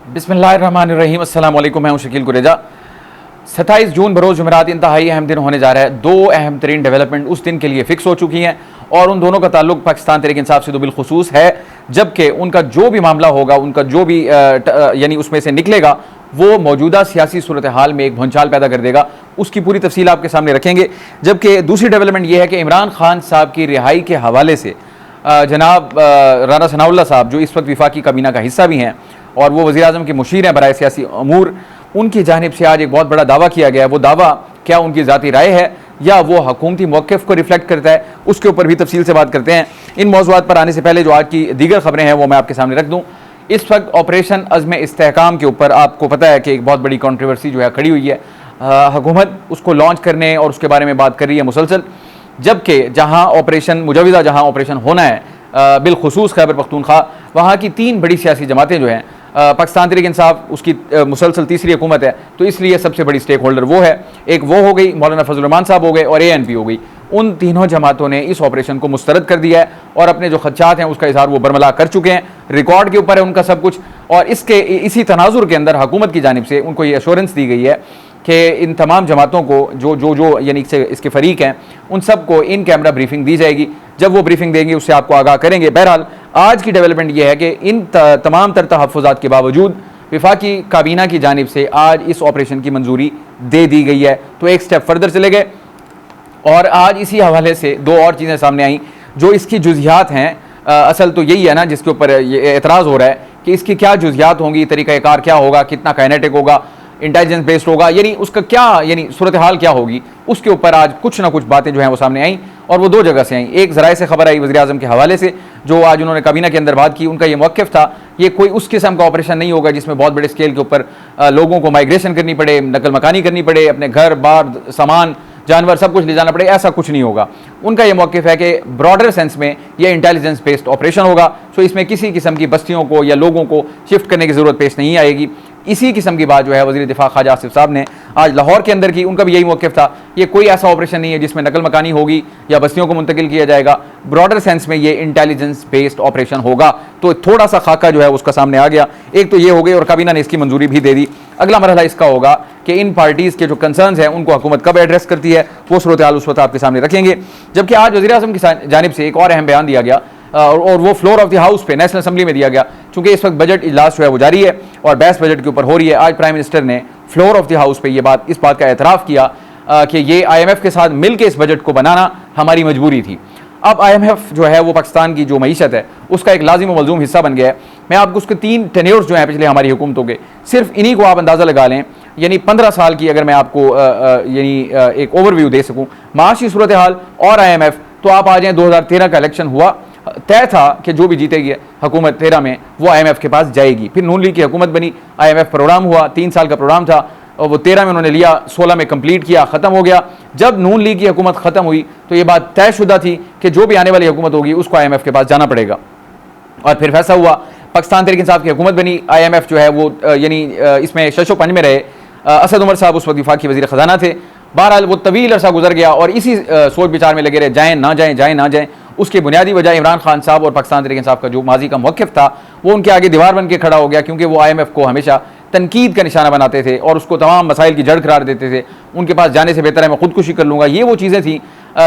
बिस्मिल्लाहिर्रहमानिर्रहीम, अस्सलाम वालेकुम। मैं हूं शकील कुरेजा। 27 जून बरोज़ जुमेरात इंतहाई अहम दिन होने जा रहा है। दो अहम तरीन डेवलपमेंट उस दिन के लिए फ़िक्स हो चुकी हैं और उन दोनों का ताल्लुक पाकिस्तान तहरीक इंसाफ से तो बिलखुसूस है, जबकि उनका जो भी मामला होगा, उनका जो भी यानी उसमें से निकलेगा, वो मौजूदा सियासी सूरत हाल में एक भूंचाल पैदा कर देगा। उसकी पूरी तफसील आपके सामने रखेंगे। जबकि दूसरी डेवलपमेंट ये है कि इमरान खान साहब की रिहाई के हवाले से जनाब राना सनाउल्लाह साहब, जो इस वक्त वफाकी काबीना का हिस्सा भी हैं और वो वज़ीर आज़म के मुशीर हैं बराए सियासी अमूर, उनकी जानिब से आज एक बहुत बड़ा दावा किया गया है। वो दावा क्या उनकी ज़ाती राय है या वो हुकूमती मौक़िफ़ को रिफ्लेक्ट करता है, उसके ऊपर भी तफसील से बात करते हैं। इन मौज़ूआत पर आने से पहले जो आज की दीगर खबरें हैं वो मैं आपके सामने रख दूँ। इस वक्त ऑपरेशन अज़्म इस्तेहकाम के ऊपर आपको पता है कि एक बहुत बड़ी कंट्रोवर्सी जो है खड़ी हुई है। हुकूमत उसको लॉन्च करने और उसके बारे में बात कर रही है मुसलसल, जबकि जहाँ ऑपरेशन मुजवज़ा जहाँ ऑपरेशन होना है बिलखुसूस खैबर पख्तूनख्वा, वहाँ की तीन बड़ी सियासी जमातें जो हैं, पाकिस्तान तहरीक इंसाफ उसकी मुसलसल तीसरी हुकूमत है, तो इसलिए सबसे बड़ी स्टेक होल्डर वो है। एक वो हो गई, मौलाना फजल रहमान साहब हो गए और ANP हो गई। उन तीनों जमातों ने इस ऑपरेशन को मुस्तरद कर दिया है और अपने जो खदशात हैं उसका इजहार वो बरमला कर चुके हैं। रिकॉर्ड के ऊपर है उनका सब कुछ। और इसी तनाजुर के अंदर हुकूमत की जानिब से उनको ये एश्योरेंस दी गई है कि इन तमाम जमातों को जो जो जो यानी इसके फरीक हैं, उन सबको इन कैमरा ब्रीफिंग दी जाएगी। जब वो ब्रीफिंग देंगे उससे आपको आगाह करेंगे। बहरहाल आज की डेवलपमेंट ये है कि इन तमाम तर तहफ़्फ़ुज़ात के बावजूद वफाकी काबीना की जानिब से आज इस ऑपरेशन की मंजूरी दे दी गई है। तो एक स्टेप फर्दर चले गए और आज इसी हवाले से दो और चीज़ें सामने आई जो इसकी जुज़ियात हैं। असल तो यही है ना जिसके ऊपर ये एतराज़ हो रहा है कि इसकी क्या जुज़ियात होंगी, तरीक़ाकार क्या होगा, कितना काइनेटिक होगा, इंटेलिजेंस बेस्ड होगा, यानी उसका क्या यानी सूरत हाल क्या होगी, उसके ऊपर आज कुछ ना कुछ बातें जो हैं वो सामने आई और वो दो जगह से आई। एक ज़राए से खबर आई वज़ीर आज़म के हवाले से, जो आज उन्होंने काबीना के अंदर बात की। उनका ये मौक़िफ़ था ये कोई उस किस्म का ऑपरेशन नहीं होगा जिसमें बहुत बड़े स्केल के ऊपर लोगों को माइग्रेशन करनी पड़े, नकल मकानी करनी पड़े, अपने घर बार सामान जानवर सब कुछ ले जाना पड़े, ऐसा कुछ नहीं होगा। उनका ये मौक़िफ़ है कि ब्रॉडर सेंस में ये इंटेलिजेंस बेस्ड ऑपरेशन होगा। सो इसमें किसी किस्म की बस्तियों को या लोगों को शिफ्ट करने की ज़रूरत पेश नहीं आएगी। इसी किस्म की बात जो है वज़ीर दिफ़ा ख्वाजा आसिफ साहब ने आज लाहौर के अंदर की। उनका भी यही मौक़िफ़ था, ये कोई ऐसा ऑपरेशन नहीं है जिसमें नकल मकानी होगी या बस्तियों को मुंतकिल किया जाएगा। ब्रॉडर सेंस में ये इंटेलिजेंस बेस्ड ऑपरेशन होगा। तो थोड़ा सा खाका जो है उसका सामने आ गया। एक तो ये हो गई और काबीना ने इसकी मंजूरी भी दे दी। अगला मरहला इसका होगा कि इन पार्टीज़ के जो कंसर्न्स हैं उनको हुकूमत कब एड्रेस करती है, वो सूरत हाल उस वक्त आपके सामने रखेंगे। जबकि आज वज़ीर आज़म की जानिब से एक और अहम बयान दिया गया और वो फ्लोर ऑफ द हाउस पे नेशनल असम्बली में दिया गया। चूंकि इस वक्त बजट इजलास जो है वो जारी है और बहस बजट के ऊपर हो रही है। आज प्राइम मिनिस्टर ने फ्लोर ऑफ द हाउस पे इस बात का एतराफ़ किया कि ये IMF के साथ मिल के इस बजट को बनाना हमारी मजबूरी थी। अब IMF जो है वो पाकिस्तान की जो मईशत है उसका एक लाजिम व मलजूम हिस्सा बन गया है। मैं आपको उसके 3 टेन्योर्स जो हैं पिछले हमारी हुकूमतों के, सिर्फ इन्हीं को आप अंदाज़ा लगा लें, यानी 15 साल की अगर मैं आपको यानी एक ओवरव्यू दे सकूँ माशी सूरत हाल और IMF, तो आप आ जाएँ 2013 का इलेक्शन हुआ, तय था कि जो भी जीतेगी हुकूमत 13 में वो IMF के पास जाएगी। फिर नून लीग की हुकूमत बनी, IMF प्रोग्राम हुआ, 3 साल का प्रोग्राम था और वो 13 में उन्होंने लिया, 16 में कंप्लीट किया, ख़त्म हो गया। जब नून लीग की हुकूमत ख़त्म हुई तो ये बात तयशुदा थी कि जो भी आने वाली हुकूमत होगी उसको IMF के पास जाना पड़ेगा। और फिर फैसला हुआ, पाकिस्तान तहरीक इंसाफ की हुकूमत बनी, IMF जो है वो यानी इसमें शशो पंज में रहे। असद उमर साहब उस वक्त वफाकी वज़ीर ख़जाना थे। बहरहाल वो तवील अरसा गुजर गया और इसी सोच विचार में लगे रहे, जाएँ ना जाएँ, जाएँ ना जाएँ। उसकी बुनियादी वजह इमरान खान साहब और पाकिस्तान तहरीक इंसाफ का जो माजी का मौक़िफ़ था वो उनके आगे दीवार बन के खड़ा हो गया, क्योंकि वो IMF को हमेशा तनकीद का निशाना बनाते थे और उसको तमाम मसाइल की जड़ करार देते थे। उनके पास जाने से बेहतर है मैं खुदकुशी कर लूँगा। ये वो चीज़ें थी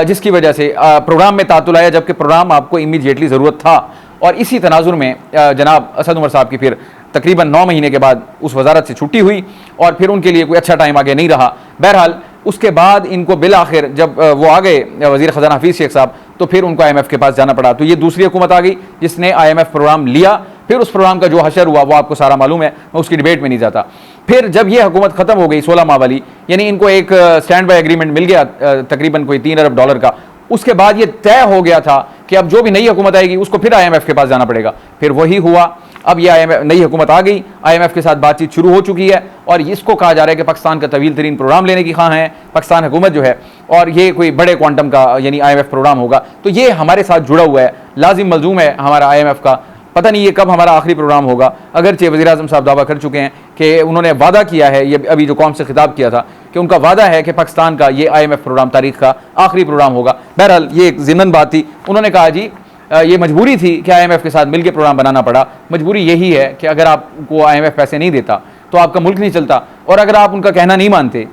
जिसकी वजह से प्रोग्राम में तातुल आया, जबकि प्रोग्राम आपको इमीडिएटली ज़रूरत था। और इसी तनाजुर में जनाब असद उमर साहब की फिर तकरीबन 9 महीने के बाद उस वजारत से छुट्टी हुई और फिर उनके लिए कोई अच्छा टाइम आगे नहीं रहा। बहरहाल उसके बाद इनको बिल आखिर जब वो आ गए वज़ीर ख़जाना हफीज़ शेख साहब, तो फिर उनको IMF के पास जाना पड़ा। तो ये दूसरी हुकूमत आ गई जिसने IMF प्रोग्राम लिया। फिर उस प्रोग्राम का जो हशर हुआ वो आपको सारा मालूम है, मैं उसकी डिबेट में नहीं जाता। फिर जब ये हुकूमत ख़त्म हो गई 16 माह वाली, यानी इनको एक स्टैंड बाई एग्रीमेंट मिल गया तकरीबन कोई $3 अरब का। उसके बाद ये तय हो गया था कि अब जो भी नई हुकूमत आएगी उसको फिर IMF के पास जाना पड़ेगा। फिर वही हुआ। अब ये IMF नई हुकूमत आ गई, IMF के साथ बातचीत शुरू हो चुकी है और इसको कहा जा रहा है कि पाकिस्तान का तवील तरीन प्रोग्राम लेने की ख़्वाह है पाकिस्तान हुकूमत जो है, और ये कोई बड़े क्वांटम का यानी IMF प्रोग्राम होगा। तो ये हमारे साथ जुड़ा हुआ है, लाजिम मलजूम है हमारा IMF का। पता नहीं ये कब हमारा आखिरी प्रोग्राम होगा, अगरचे वज़ीर आज़म साहब दावा कर चुके हैं कि उन्होंने वादा किया है, ये अभी जो कौम से खिताब किया था कि उनका वादा है कि पाकिस्तान का ये IMF प्रोग्राम तारीख का आखिरी प्रोग्राम होगा। बहरहाल ये एक ज़िमन बात थी। उन्होंने कहा जी ये मजबूरी थी कि IMF के साथ मिलकर प्रोग्राम बनाना पड़ा। मजबूरी यही है कि अगर आपको IMF पैसे नहीं देता तो आपका मुल्क नहीं चलता, और अगर आप उनका कहना नहीं मानते,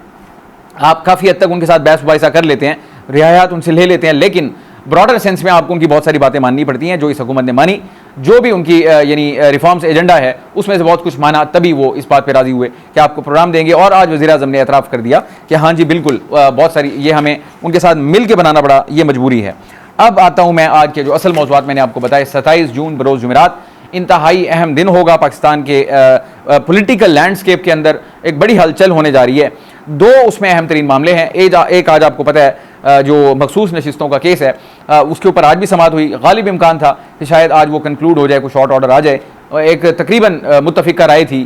आप काफ़ी हद तक उनके साथ बहस मुबाहिसा कर लेते हैं, रियायत उनसे ले लेते हैं, लेकिन ब्रॉडर सेंस में आपको उनकी बहुत सारी बातें माननी पड़ती हैं, जो इस हुकूमत ने मानी। जो भी उनकी यानी रिफॉर्म्स एजेंडा है उसमें से बहुत कुछ माना, तभी वो इस बात पे राजी हुए कि आपको प्रोग्राम देंगे। और आज वज़ीर-ए-आज़म ने एतराफ़ कर दिया कि हाँ जी बिल्कुल, बहुत सारी ये हमें उनके साथ मिल के बनाना पड़ा, ये मजबूरी है। अब आता हूँ मैं आज के जो असल मौज़ूआत मैंने आपको बताया। 27 जून बरोज़ जुमेरात इंतहाई अहम दिन होगा पाकिस्तान के पॉलिटिकल लैंडस्केप के अंदर। एक बड़ी हलचल होने जा रही है। दो उसमें अहम तरीन मामले हैं। एक आज आपको पता है जो मखसूस नशिस्तों का केस है, उसके ऊपर आज भी समाअत हुई। गालिब इम्कान था कि शायद आज वो कंक्लूड हो जाए, कुछ शॉर्ट ऑर्डर आ जाए। एक तकरीबन मुत्तफ़िका राय थी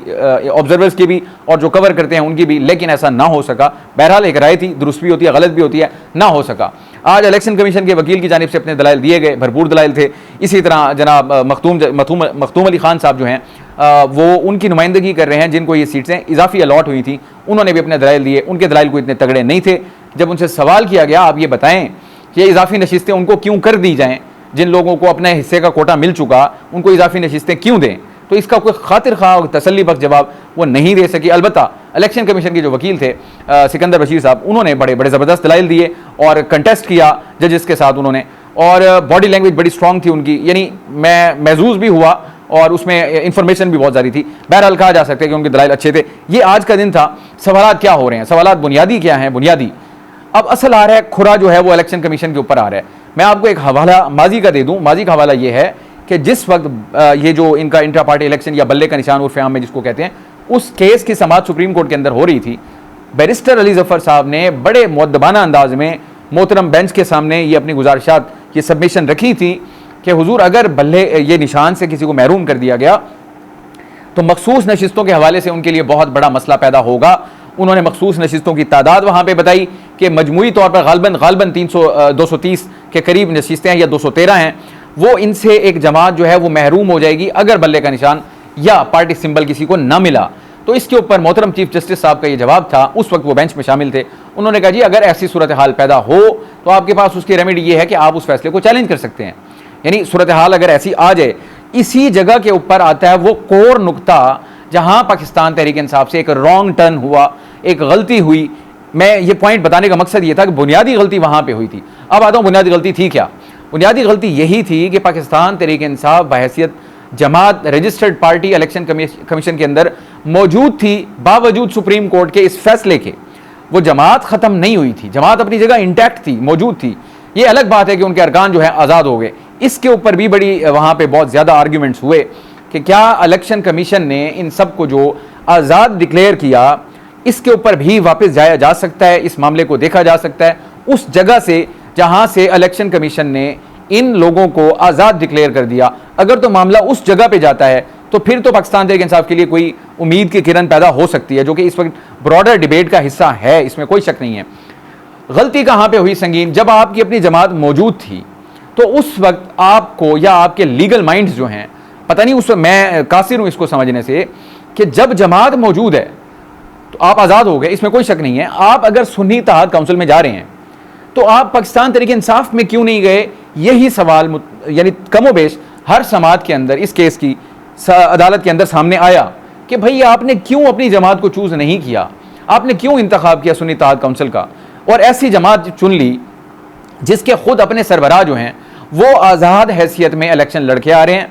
ऑब्जर्वर्स की भी और जो कवर करते हैं उनकी भी, लेकिन ऐसा ना हो सका। बहरहाल एक राय थी, दुरुस्त भी होती है, गलत भी होती है, ना हो सका। आज इलेक्शन कमीशन के वकील की जानिब से अपने दलाइल दिए गए, भरपूर दलाइल थे। इसी तरह जनाब मखतूम अली खान साहब जो हैं वो उनकी नुमाइंदगी कर रहे हैं, जिनको ये सीटें इजाफी अलॉट हुई थी, उन्होंने भी अपने दलाइल दिए। उनके दलाइल को इतने तगड़े नहीं थे। जब उनसे सवाल किया गया आप ये बताएं कि ये इजाफी नशिस्तें उनको क्यों कर दी जाएं, जिन लोगों को अपने हिस्से का कोटा मिल चुका उनको इजाफी नशिस्तें क्यों दें, तो इसका कोई खातिर खा तसल्ली बख्श जवाब वो नहीं दे सकी। अलबत्ता इलेक्शन कमीशन के जो वकील थे सिकंदर बशीर साहब, उन्होंने बड़े बड़े ज़बरदस्त दलाइल दिए और कंटेस्ट किया जजेस के साथ उन्होंने, और बॉडी लैंग्वेज बड़ी स्ट्रॉन्ग थी उनकी, यानी मैं महसूस भी हुआ और उसमें इंफॉर्मेशन भी बहुत सारी थी। बहरहाल कहा जा सकता है कि उनके दलाइल अच्छे थे। ये आज का दिन था। सवालात क्या हो रहे हैं, सवालात बुनियादी क्या हैं, बुनियादी। अब असल आ रहा है खुरा जो है वो इलेक्शन कमीशन के ऊपर आ रहा है। मैं आपको एक हवाला माजी का दे दूं। माजी का हवाला ये है कि जिस वक्त ये जो इनका इंट्रा पार्टी इलेक्शन या बल्ले का निशान उर्फ आम में जिसको कहते हैं, उस केस की समाअत सुप्रीम कोर्ट के अंदर हो रही थी, बैरिस्टर अली जफर साहब ने बड़े मुअद्दबाना अंदाज में मोहतरम बेंच के सामने ये अपनी गुजारिशात, ये सबमिशन रखी थी कि हुजूर अगर बल्ले ये निशान से किसी को महरूम कर दिया गया तो मखसूस नशिस्तों के हवाले से उनके लिए बहुत बड़ा मसला पैदा होगा। उन्होंने मखसूस नशिस्तों की तादाद वहाँ पे बताई कि मजमूई तौर पर गालबन 230 के करीब नशिस्तें हैं या 213 हैं। वो इनसे एक जमात जो है वो महरूम हो जाएगी अगर बल्ले का निशान या पार्टी सिंबल किसी को न मिला। तो इसके ऊपर मोहतरम चीफ जस्टिस साहब का ये जवाब था। उस वक्त वो बेंच में शामिल थे। उन्होंने कहा जी अगर ऐसी सूरत हाल पैदा हो तो आपके पास उसकी रेमेडी ये है कि आप उस फैसले को चैलेंज कर सकते हैं। यानी सूरत हाल अगर ऐसी आ जाए, इसी जगह के ऊपर आता है वो कोर नुक्ता जहां पाकिस्तान तहरीक इंसाफ से एक रॉन्ग टर्न हुआ, एक गलती हुई। मैं ये पॉइंट बताने का मकसद ये था कि बुनियादी गलती वहां पे हुई थी। अब आता हूं बुनियादी गलती थी क्या। बुनियादी गलती यही थी कि पाकिस्तान तहरीक इंसाफ बहैसियत जमात रजिस्टर्ड पार्टी इलेक्शन कमीशन के अंदर मौजूद थी, बावजूद सुप्रीम कोर्ट के इस फैसले के। वो जमात ख़त्म नहीं हुई थी, जमात अपनी जगह इंटैक्ट थी, मौजूद थी। ये अलग बात है कि उनके अरकान जो है आज़ाद हो गए। इसके ऊपर भी बड़ी वहाँ पे बहुत ज़्यादा आर्ग्यूमेंट्स हुए कि क्या इलेक्शन कमीशन ने इन सब को जो आज़ाद डिक्लेयर किया, इसके ऊपर भी वापस जाया जा सकता है, इस मामले को देखा जा सकता है उस जगह से जहाँ से इलेक्शन कमीशन ने इन लोगों को आज़ाद डिक्लेयर कर दिया। अगर तो मामला उस जगह पे जाता है तो फिर तो पाकिस्तान तहरीक इंसाफ के लिए कोई उम्मीद की किरण पैदा हो सकती है, जो कि इस वक्त ब्रॉडर डिबेट का हिस्सा है, इसमें कोई शक नहीं है। गलती कहाँ पे हुई संगीन, जब आपकी अपनी जमात मौजूद थी तो उस वक्त आपको या आपके लीगल माइंड्स जो हैं, पता नहीं उस वक्त, मैं कासिर हूँ इसको समझने से कि जब जमात मौजूद है तो आप आज़ाद हो गए, इसमें कोई शक नहीं है। आप अगर सुन्नी इत्तेहाद काउंसिल में जा रहे हैं तो आप पाकिस्तान तहरीक इंसाफ में क्यों नहीं गए, यही सवाल यानी कमोबेश हर समात के अंदर इस केस की अदालत के अंदर सामने आया कि भाई आपने क्यों अपनी जमात को चूज़ नहीं किया, आपने क्यों इंतखाब किया सुन्नी इत्तेहाद काउंसिल का और ऐसी जमात चुन ली जिसके खुद अपने सरबराह जो हैं वो आज़ाद हैसियत में इलेक्शन लड़के आ रहे हैं।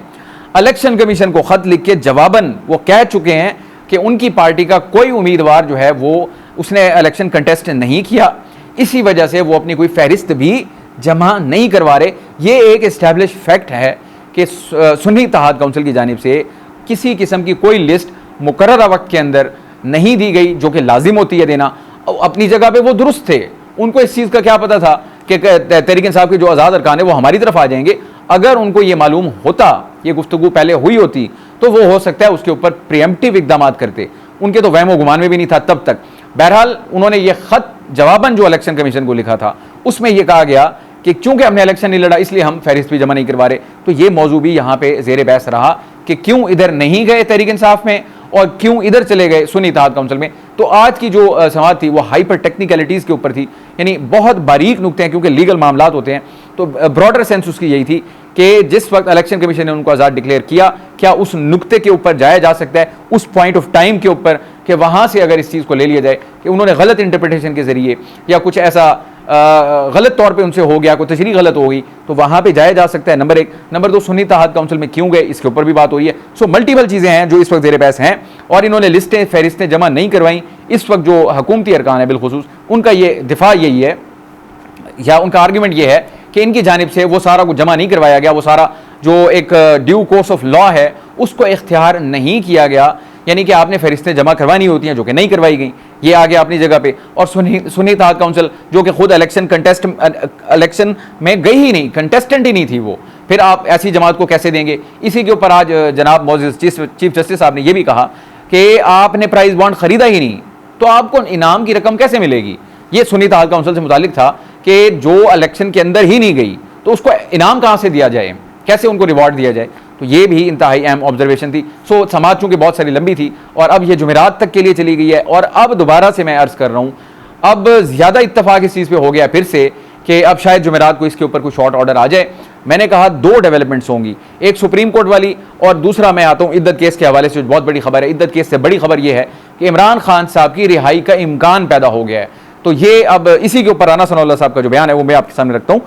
इलेक्शन कमीशन को ख़त लिख के जवाबन वो कह चुके हैं कि उनकी पार्टी का कोई उम्मीदवार जो है वो उसने इलेक्शन कंटेस्ट नहीं किया, इसी वजह से वो अपनी कोई फहरिस्त भी जमा नहीं करवा रहे। ये एक इस्टेब्लिश फैक्ट है कि सुन्नी इत्तेहाद काउंसिल की जानिब से किसी किस्म की कोई लिस्ट मुकर्ररा वक्त के अंदर नहीं दी गई, जो कि लाजिम होती है देना। अपनी जगह पे वो दुरुस्त थे, उनको इस चीज़ का क्या पता था कि तहरीक इंसाफ के जो आज़ाद अरकान है वो हमारी तरफ आ जाएंगे। अगर उनको ये मालूम होता, ये गुफ्तगू पहले हुई होती, तो वो हो सकता है उसके ऊपर प्रिएम्प्टिव इकदाम करते। उनके तो वहमो गुमान में भी नहीं था तब तक। बहरहाल उन्होंने ये ख़त जवाबन जो इलेक्शन कमीशन को लिखा था उसमें यह कहा गया कि चूंकि हमने इलेक्शन नहीं लड़ा इसलिए हम फहरिस्त भी जमा नहीं करवा रहे। तो ये मौजू भी यहाँ पे ज़ेर बहस रहा कि क्यों इधर नहीं गए तहरीक इंसाफ में और क्यों इधर चले गए सुन्नी इत्तेहाद काउंसिल में। तो आज की जो समाअत थी वो हाइपर टेक्निकलिटीज़ के ऊपर थी, यानी बहुत बारीक नुक्ते हैं, क्योंकि लीगल मामलात होते हैं। तो ब्रॉडर सेंस उसकी यही थी कि जिस वक्त इलेक्शन कमीशन ने उनको आज़ाद डिक्लेयर किया, क्या उस नुक्ते के ऊपर जाया जा सकता है, उस पॉइंट ऑफ टाइम के ऊपर, कि वहाँ से अगर इस चीज़ को ले लिया जाए कि उन्होंने गलत इंटरप्रिटेशन के ज़रिए या कुछ ऐसा गलत तौर पे उनसे हो गया, कोई तशरीह गलत हो गई, तो वहाँ पे जाया जा सकता है, नंबर एक। नंबर दो, सुन्नी इत्तेहाद काउंसिल में क्यों गए, इसके ऊपर भी बात हुई है। सो मल्टीपल चीज़ें हैं जो इस वक्त ज़ेर बहस हैं, और इन्होंने लिस्टें फहरिस्तें जमा नहीं करवाई। इस वक्त जो हुकूमती अरकान है बिलखुसूस, उनका ये दिफा यही है, या उनका आर्ग्यूमेंट ये है कि इनकी जानिब से वो सारा कुछ जमा नहीं करवाया गया, वो सारा जो एक ड्यू कोर्स ऑफ लॉ है उसको इख्तियार नहीं किया गया, यानी कि आपने फहरिस्तें जमा करवानी होती हैं जो कि नहीं करवाई गई, ये आ गया अपनी जगह पे। और सुन्नी इत्तेहाद काउंसिल जो कि खुद इलेक्शन में गई ही नहीं, कंटेस्टेंट ही नहीं थी वो, फिर आप ऐसी जमात को कैसे देंगे। इसी के ऊपर आज जनाब मोअज़्ज़िज़ चीफ जस्टिस साहब ने यह भी कहा कि आपने प्राइज बॉन्ड खरीदा ही नहीं तो आपको इनाम की रकम कैसे मिलेगी। ये सुन्नी इत्तेहाद काउंसिल से मुतालिक था कि जो इलेक्शन के अंदर ही नहीं गई तो उसको इनाम कहाँ से दिया जाए, कैसे उनको रिवॉर्ड दिया जाए। तो ये भी इंतहाई अहम ऑब्जर्वेशन थी। सो समाज चूंकि बहुत सारी लंबी थी और अब ये जुमेरात तक के लिए चली गई है, और अब दोबारा से मैं अर्ज कर रहा हूँ, अब ज़्यादा इत्तफाक इस चीज़ पे हो गया फिर से कि अब शायद जुमेरात को इसके ऊपर कोई शॉर्ट ऑर्डर आ जाए। मैंने कहा दो डेवलपमेंट्स होंगी, एक सुप्रीम कोर्ट वाली और दूसरा मैं आता हूँ इद्दत केस के हवाले से, जो बहुत बड़ी खबर है। इद्दत केस से बड़ी खबर यह है कि इमरान खान साहब की रिहाई का इम्कान पैदा हो गया है। तो ये अब इसी के ऊपर राना सनाउल्लाह साहब का जो बयान है वो मैं आपके सामने रखता हूँ।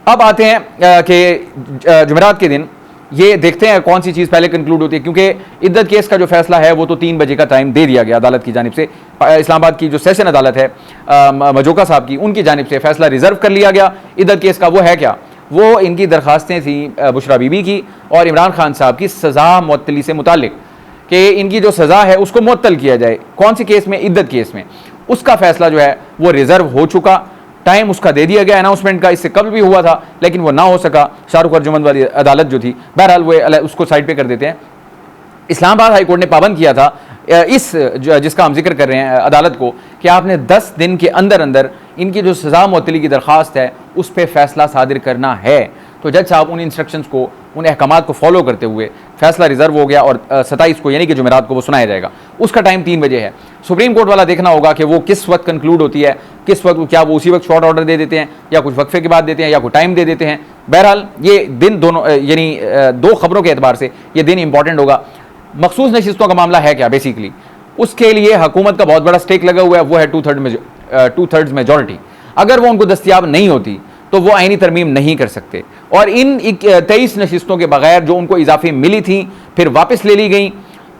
अब आते हैं कि जुमेरात के दिन ये देखते हैं कौन सी चीज़ पहले कंक्लूड होती है, क्योंकि इद्दत केस का जो फैसला है वो तो 3 बजे का टाइम दे दिया गया अदालत की जानिब से। इस्लामाबाद की जो सेशन अदालत है मजोका साहब की, उनकी जानिब से फैसला रिजर्व कर लिया गया इद्दत केस का। वो है क्या, वो इनकी दरखास्तें थी बुशरा बीबी की और इमरान खान साहब की सज़ा मुअत्तली से मुतालिक, कि इनकी जो सज़ा है उसको मुअत्तल किया जाए। कौन सी केस में, इद्दत केस में। उसका फैसला जो है वो रिजर्व हो चुका, टाइम उसका दे दिया गया अनाउंसमेंट का, इससे कबल भी हुआ था लेकिन वो ना हो सका, शाहरुख अर्जुमंद वाली अदालत जो थी। बहरहाल वो उसको साइड पे कर देते हैं। इस्लामाबाद हाई कोर्ट ने पाबंद किया था इस जिसका हम जिक्र कर रहे हैं अदालत को, कि आपने 10 दिन के अंदर अंदर इनकी जो सज़ा मुअत्तली की दरख्वास्त है उस पर फैसला सादिर करना है। तो जज साहब उन इंस्ट्रक्शंस को, उन अहकामात को फॉलो करते हुए फैसला रिजर्व हो गया और 27 को यानी कि जुमेरात को वो सुनाया जाएगा। उसका टाइम 3 बजे है। सुप्रीम कोर्ट वाला देखना होगा कि वो किस वक्त कंक्लूड होती है, किस वक्त, क्या वो उसी वक्त शॉर्ट ऑर्डर दे देते हैं या कुछ वक्फे के बाद देते हैं या कोई टाइम दे देते हैं। बहरहाल ये दिन दोनों यानी 2 खबरों के एतबार से ये दिन इंपॉर्टेंट होगा। मखसूस नशिस्तों का मामला है क्या, बेसिकली उसके लिए हुकूमत का बहुत बड़ा स्टेक लगा हुआ है, वो है 2/3 मेजॉरिटी। अगर वो उनको दस्तियाब नहीं होती तो वो आईनी तरमीम नहीं कर सकते, और इन 23 नशिस्तों के बगैर जो उनको इजाफे मिली थी फिर वापस ले ली गई,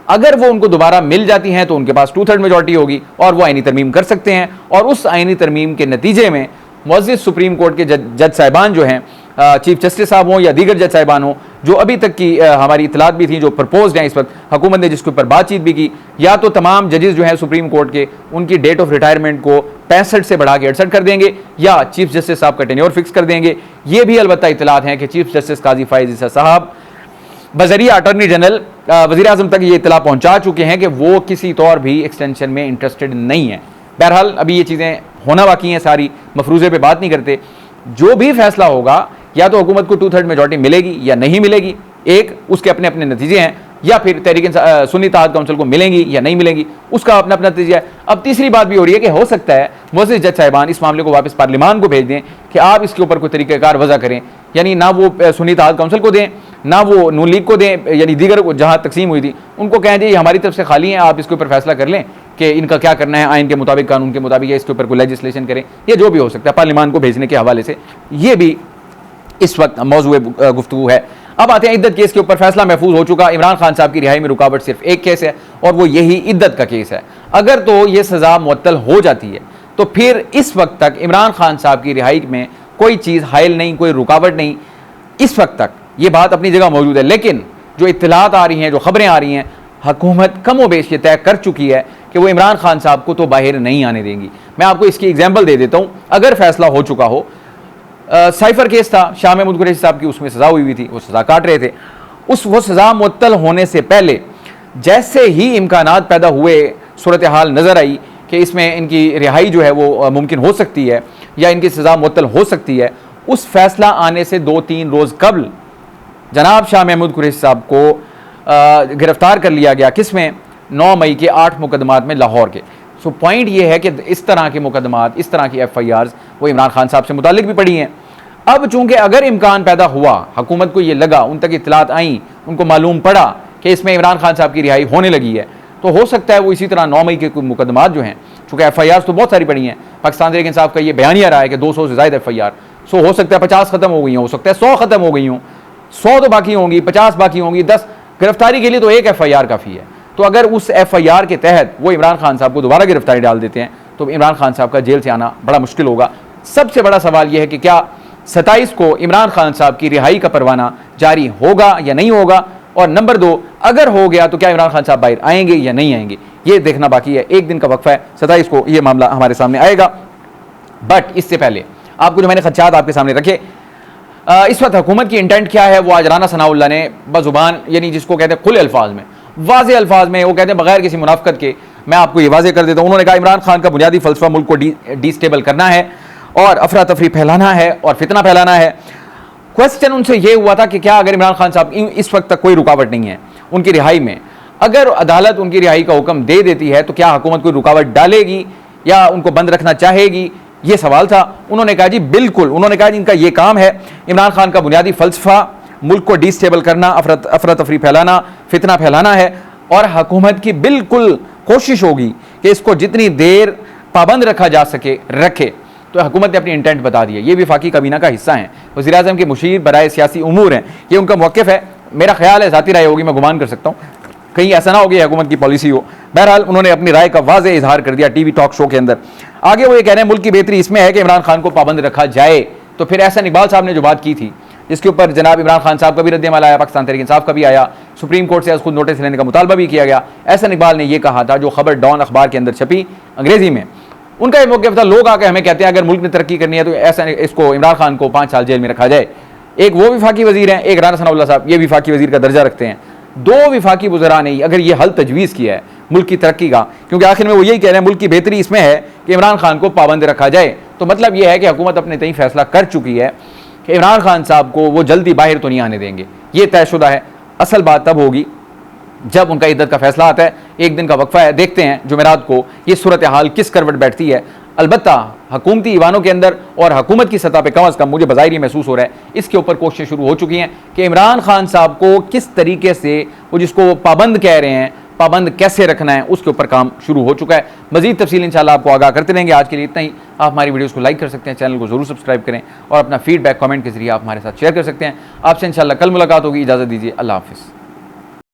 अगर वो उनको दोबारा मिल जाती हैं तो उनके पास 2/3 मेजॉरिटी होगी और वो आईनी तरमीम कर सकते हैं। और उस आईनी तरमीम के नतीजे में मुअज़्ज़िज़ सुप्रीम कोर्ट के जज साहिबान जो हैं, चीफ जस्टिस साहब हों या दीगर जज साहिबान हों, जो अभी तक की हमारी इतलात भी थी, जो प्रपोज्ड हैं इस वक्त हुकूमत ने जिसके ऊपर बातचीत भी की, या तो तमाम जजेस जो हैं सुप्रीम कोर्ट के, उनकी डेट ऑफ रिटायरमेंट को 65 से बढ़ा के 68 कर देंगे, या चीफ जस्टिस साहब का टेन्योर फिक्स कर देंगे। ये भी अलबत्ता इतलात हैं कि चीफ जस्टिस काजी फायज़ ईसा साहब बज़रिया अटॉर्नी जनरल वज़ीर आज़म तक ये इतला पहुँचा चुके हैं कि वो किसी तौर भी एक्सटेंशन में इंटरेस्टेड नहीं है। बहरहाल अभी ये चीज़ें होना बाकी हैं, सारी मफरूज़े पे बात नहीं करते। जो भी फैसला होगा या तो हुकूमत को 2/3 मेजॉरिटी मिलेगी या नहीं मिलेगी, एक उसके अपने अपने नतीजे हैं, या फिर तहरीक सुन्नी इत्तेहाद काउंसिल को मिलेंगी या नहीं मिलेंगी, उसका अपना अपना नतीजा है। अब तीसरी बात भी हो रही है कि हो सकता है मुअज़्ज़िज़ जज साहिबान इस मामले को वापस पार्लियामान को भेज दें कि आप इसके ऊपर कोई तरीक़ाकार वज़ा करें, यानी ना वो सुन्नी इत्तेहाद काउंसिल को दें, ना वो नून लीग को दें, यानी दीगर जहाँ तकसीम हुई थी उनको कहें जी हमारी तरफ से खाली हैं, आप इसके ऊपर फैसला कर लें कि इनका क्या करना है, आइन के मुताबिक, कानून के मुताबिक, या इसके ऊपर कोई लेजिस्लेशन करें, ये जो भी हो सकता है पार्लियामान को भेजने के हवाले से। ये भी इस वक्त मौजूद गुफ्तगू है। अब आते हैं इद्दत केस के ऊपर। फैसला महफूज हो चुका। इमरान खान साहब की रिहाई में रुकावट सिर्फ एक केस है और वो यही इद्दत का केस है। अगर तो ये सज़ा मुअत्तल हो जाती है तो फिर इस वक्त तक इमरान खान साहब की रिहाई में कोई चीज़ हायल नहीं, कोई रुकावट नहीं। इस वक्त तक ये बात अपनी जगह मौजूद है, लेकिन जो इत्तलात आ रही हैं, जो खबरें आ रही हैं, हुकूमत कम व बेश ये तय कर चुकी है कि वो इमरान खान साहब को तो बाहर नहीं आने देंगी। मैं आपको इसकी एग्जाम्पल दे देता हूँ। अगर फैसला हो चुका हो, साइफर केस था, शाह महमूद कुरैशी साहब की उसमें सज़ा हुई थी, वो सज़ा काट रहे थे, वो सज़ा मुअत्तल होने से पहले जैसे ही इम्कानात पैदा हुए, सूरत हाल नज़र आई कि इसमें इनकी रिहाई जो है वो मुमकिन हो सकती है या इनकी सज़ा मुअत्तल हो सकती है, उस फैसला आने से 2-3 रोज़ कबल जनाब शाह महमूद कुरैशी साहब को गिरफ्तार कर लिया गया। किसमें? 9 मई के 8 मुकदमात में लाहौर के। सो पॉइंट ये है कि इस तरह के मुकदमात, इस तरह की FIRs वो इमरान खान साहब से मुतालिक भी पड़ी हैं। अब चूंकि अगर इम्कान पैदा हुआ, हुकूमत को ये लगा, उन तक इत्तलात आई, उनको मालूम पड़ा कि इसमें इमरान खान साहब की रिहाई होने लगी है, तो हो सकता है वो इसी तरह 9 मई के कोई मुकदमात जो हैं, चूंकि FIR तो बहुत सारी पड़ी हैं, पाकिस्तान तहरीक इंसाफ का ये बयानिया रहा है कि 200 से ज़्यादा FIR, सो हो सकता है 50 ख़त्म हो गई हों, हो सकता है 100 ख़त्म हो गई हों, 100 तो बाकी होंगी, 50 बाकी होंगी, 10 गिरफ्तारी के लिए तो एक FIR काफ़ी है। तो अगर उस FIR के तहत वो इमरान खान साहब को दोबारा गिरफ्तारी डाल देते हैं तो इमरान खान साहब का जेल से आना बड़ा मुश्किल होगा। सबसे बड़ा सवाल यह है कि क्या 27 को इमरान खान साहब की रिहाई का परवाना जारी होगा या नहीं होगा, और नंबर 2, अगर हो गया तो क्या इमरान खान साहब बाहर आएंगे या नहीं आएंगे, ये देखना बाकी है। एक दिन का वक्फा है, 27 को ये मामला हमारे सामने आएगा। बट इससे पहले आपको जो मैंने खदशात आपके सामने रखे, इस वक्त हुकूमत की इंटेंट क्या है, वो आज राना सनाउल्लाह ने बजुबान, यानी जिसको कहते हैं खुले अल्फाज में, वाज़े अल्फाज में, वो कहते हैं बगैर किसी मुनाफकत के, मैं आपको ये वाज़े कर देता हूँ। उन्होंने कहा इमरान खान का बुनियादी फ़लसफ़ा मुल्क को डिस्टेबल करना है और अफरा तफरी फैलाना है और फितना फैलाना है। क्वेश्चन उनसे ये हुआ था कि क्या अगर इमरान खान साहब इस वक्त तक कोई रुकावट नहीं है उनकी रिहाई में, अगर अदालत उनकी रिहाई का हुक्म दे देती है तो क्या हुकूमत कोई रुकावट डालेगी या उनको बंद रखना चाहेगी, ये सवाल था। उन्होंने कहा जी बिल्कुल, उन्होंने कहा जी इनका ये काम है, इमरान खान का बुनियादी फ़लसफ़ा मुल्क को डिस्टेबल करना, अफरा तफरी फैलाना, फितना फैलाना है, और हुकूमत की बिल्कुल कोशिश होगी कि इसको जितनी देर पाबंद रखा जा सके रखे। तो हुकूमत ने अपनी इंटेंट बता दी है, ये वफाकी काबीना का हिस्सा हैं, वज़ीर-ए-आज़म के मुशीर बराए सियासी उमूर हैं, ये उनका मौक़िफ़ है। मेरा ख्याल है ज़ाती राय होगी, मैं गुमान कर सकता हूँ, कहीं ऐसा ना हो कि हुकूमत की पॉलिसी हो। बहरहाल उन्होंने अपनी राय का वाज़े इजहार कर दिया टीवी टॉक शो के अंदर। आगे वो ये कह रहे हैं मुल्क की बेहतरी इसमें है कि इमरान खान को पाबंद रखा जाए। तो फिर एहसन इकबाल साहब ने जो बात की थी, जिसके ऊपर जनाब इमरान खान साहब का भी रद्द-ए-अमल आया, पाकिस्तान तहरीक इंसाफ का भी आया, सुप्रीम कोर्ट से खुद नोटिस लेने का मुतालबा भी किया गया। एहसन इकबाल ने यह कहा था, जो खबर डॉन अखबार के अंदर छपी अंग्रेजी में, उनका ये मौक़िफ़ था, लोग आके हमें कहते हैं अगर मुल्क ने तरक्की करनी है तो ऐसा इसको इमरान खान को 5 साल जेल में रखा जाए। एक वो वफाकी वज़ीर हैं, एक राना सनाउल्लाह साहब, ये वफाकी वज़ीर का दर्जा रखते हैं। 2 वफाकी वज़रा ने अगर ये हल तजवीज़ किया है मुल्क की तरक्की का, क्योंकि आखिर में वो यही कह रहे हैं मुल्क की बेहतरी इसमें है कि इमरान खान को पाबंद रखा जाए, तो मतलब ये है कि हुकूमत अपने तय फैसला कर चुकी है कि इमरान खान साहब को वो जल्दी बाहर तो नहीं आने देंगे, ये तयशुदा है। असल बात तब होगी जब उनका इद्दत का फैसला आता है। एक दिन का वक्फा है, देखते हैं जुमेरात को ये सूरत हाल किस करवट बैठती है। अलबत्ता हुकूमती ईवानों के अंदर और हुकूमत की सतह पर कम अज़ कम मुझे बज़ाहिर महसूस हो रहा है, इसके ऊपर कोशिशें शुरू हो चुकी हैं कि इमरान खान साहब को किस तरीके से, वो जिसको पाबंद कह रहे हैं, पाबंद कैसे रखना है, उसके ऊपर काम शुरू हो चुका है। मज़ीद तफसील इंशाल्लाह आपको आगाह करते रहेंगे। आज के लिए इतना ही। आप हमारी वीडियोस को लाइक कर सकते हैं, चैनल को जरूर सब्सक्राइब करें और अपना फीडबैक कमेंट के जरिए आप हमारे साथ शेयर कर सकते हैं। आपसे इंशाल्लाह कल मुलाकात होगी। इजाज़त दीजिए, अल्लाह हाफ़िज़।